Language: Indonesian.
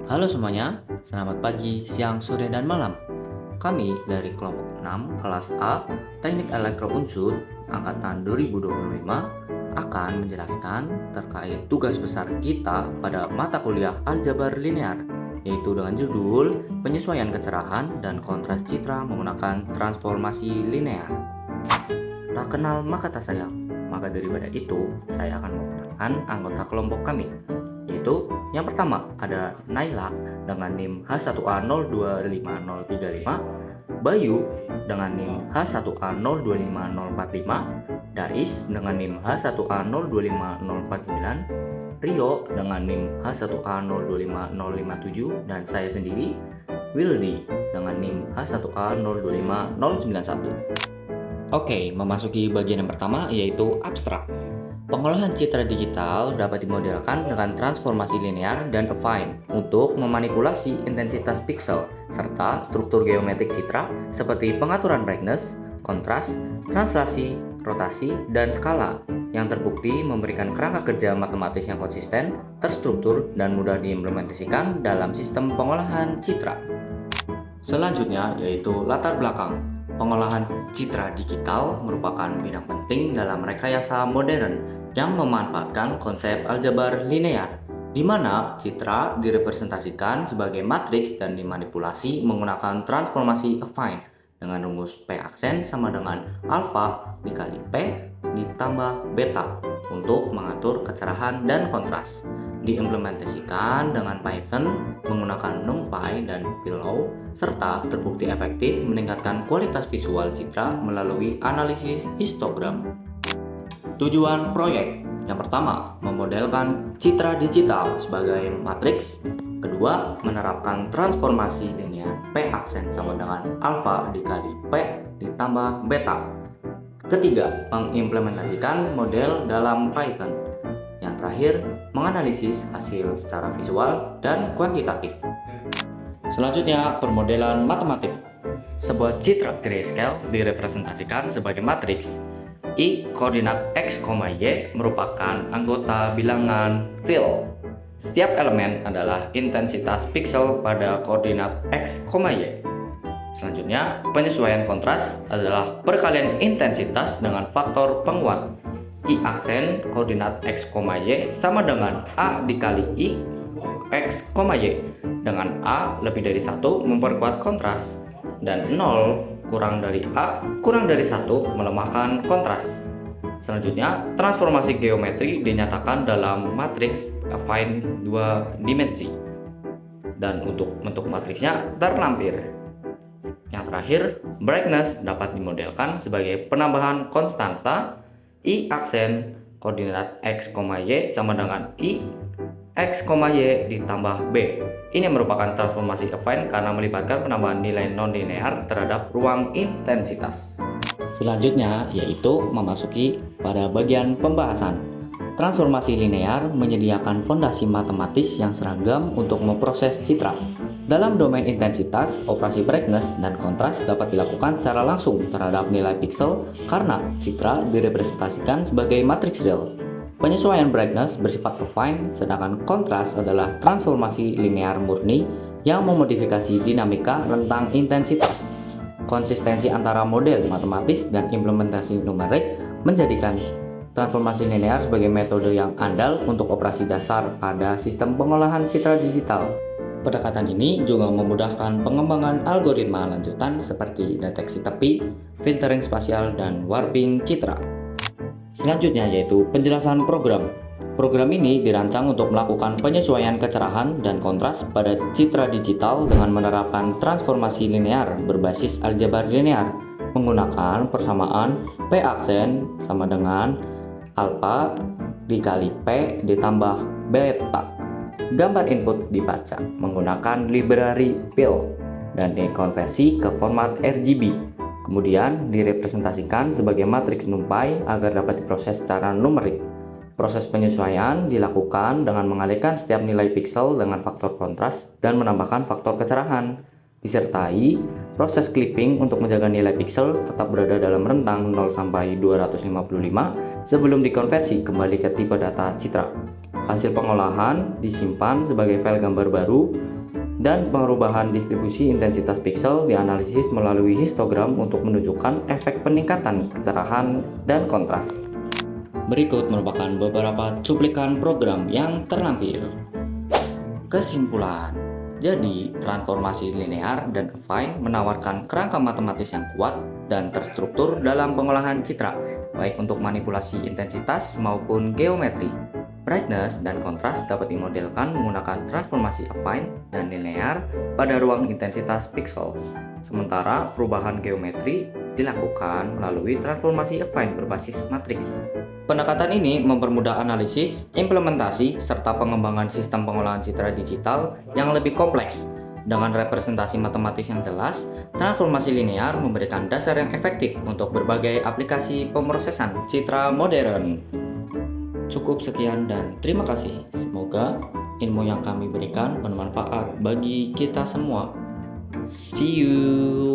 Halo semuanya, selamat pagi, siang, sore, dan malam. Kami dari kelompok 6 kelas A Teknik Elektro Unsur angkatan 2025 akan menjelaskan terkait tugas besar kita pada mata kuliah Aljabar Linear, yaitu dengan judul Penyesuaian Kecerahan dan Kontras Citra Menggunakan Transformasi Linear. Tak kenal maka tak sayang, maka daripada itu saya akan memperkenalkan anggota kelompok kami, yaitu yang pertama ada Naila dengan NIM H1A025035, Bayu dengan NIM H1A025045, Dais dengan NIM H1A025049, Rio dengan NIM H1A025057, dan saya sendiri Wildy dengan NIM H1A025091. Oke, memasuki bagian yang pertama yaitu abstrak. Pengolahan citra digital dapat dimodelkan dengan transformasi linear dan affine untuk memanipulasi intensitas pixel serta struktur geometrik citra seperti pengaturan brightness, kontras, translasi, rotasi, dan skala yang terbukti memberikan kerangka kerja matematis yang konsisten, terstruktur, dan mudah diimplementasikan dalam sistem pengolahan citra. Selanjutnya yaitu latar belakang. Pengolahan citra digital merupakan bidang penting dalam rekayasa modern yang memanfaatkan konsep aljabar linear, di mana citra direpresentasikan sebagai matriks dan dimanipulasi menggunakan transformasi affine dengan rumus P aksen sama dengan alfa dikali P ditambah beta untuk mengatur kecerahan dan kontras. Diimplementasikan dengan Python menggunakan NumPy dan Pillow, serta terbukti efektif meningkatkan kualitas visual citra melalui analisis histogram. Tujuan proyek: yang pertama, memodelkan citra digital sebagai matriks. Kedua, menerapkan transformasi linear P aksen sama dengan alfa dikali P ditambah beta. Ketiga, mengimplementasikan model dalam Python. Yang terakhir, menganalisis hasil secara visual dan kuantitatif. Selanjutnya, permodelan matematik. Sebuah citra grayscale direpresentasikan sebagai matriks. I koordinat X, Y merupakan anggota bilangan real. Setiap elemen adalah intensitas pixel pada koordinat X, Y. Selanjutnya, penyesuaian kontras adalah perkalian intensitas dengan faktor penguat. I aksen koordinat X, Y sama dengan A dikali I X, Y, dengan A lebih dari 1 memperkuat kontras dan 0 kurang dari A kurang dari 1 melemahkan kontras. Selanjutnya, transformasi geometri dinyatakan dalam matriks affine 2 dimensi dan untuk bentuk matriksnya terlampir. Yang terakhir, brightness dapat dimodelkan sebagai penambahan konstanta I aksen koordinat X, Y sama dengan I X, Y ditambah B. Ini merupakan transformasi affine karena melibatkan penambahan nilai non-linear terhadap ruang intensitas. Selanjutnya yaitu memasuki pada bagian pembahasan. Transformasi linear menyediakan fondasi matematis yang seragam untuk memproses citra. Dalam domain intensitas, operasi brightness dan kontras dapat dilakukan secara langsung terhadap nilai pixel karena citra direpresentasikan sebagai matriks real. Penyesuaian brightness bersifat affine, sedangkan kontras adalah transformasi linear murni yang memodifikasi dinamika rentang intensitas. Konsistensi antara model matematis dan implementasi numerik menjadikan transformasi linear sebagai metode yang andal untuk operasi dasar pada sistem pengolahan citra digital. Pendekatan ini juga memudahkan pengembangan algoritma lanjutan seperti deteksi tepi, filtering spasial, dan warping citra. Selanjutnya yaitu penjelasan program. Program ini dirancang untuk melakukan penyesuaian kecerahan dan kontras pada citra digital dengan menerapkan transformasi linear berbasis aljabar linear menggunakan persamaan P aksen sama dengan alfa dikali P ditambah beta. Gambar input dibaca menggunakan library PIL dan dikonversi ke format RGB. Kemudian direpresentasikan sebagai matriks NumPy agar dapat diproses secara numerik. Proses penyesuaian dilakukan dengan mengalihkan setiap nilai pixel dengan faktor kontras dan menambahkan faktor kecerahan. Disertai proses clipping untuk menjaga nilai pixel tetap berada dalam rentang 0 sampai 255 sebelum dikonversi kembali ke tipe data citra. Hasil pengolahan disimpan sebagai file gambar baru Dan perubahan distribusi intensitas piksel dianalisis melalui histogram untuk menunjukkan efek peningkatan kecerahan dan kontras. Berikut merupakan beberapa cuplikan program yang terlampir. Kesimpulan. Jadi, transformasi linear dan affine menawarkan kerangka matematis yang kuat dan terstruktur dalam pengolahan citra, baik untuk manipulasi intensitas maupun geometri. Brightness dan kontras dapat dimodelkan menggunakan transformasi affine dan linear pada ruang intensitas piksel. Sementara perubahan geometri dilakukan melalui transformasi affine berbasis matriks. Pendekatan ini mempermudah analisis, implementasi, serta pengembangan sistem pengolahan citra digital yang lebih kompleks. Dengan representasi matematis yang jelas, transformasi linear memberikan dasar yang efektif untuk berbagai aplikasi pemrosesan citra modern. Cukup sekian dan terima kasih. Semoga ilmu yang kami berikan bermanfaat bagi kita semua. See you.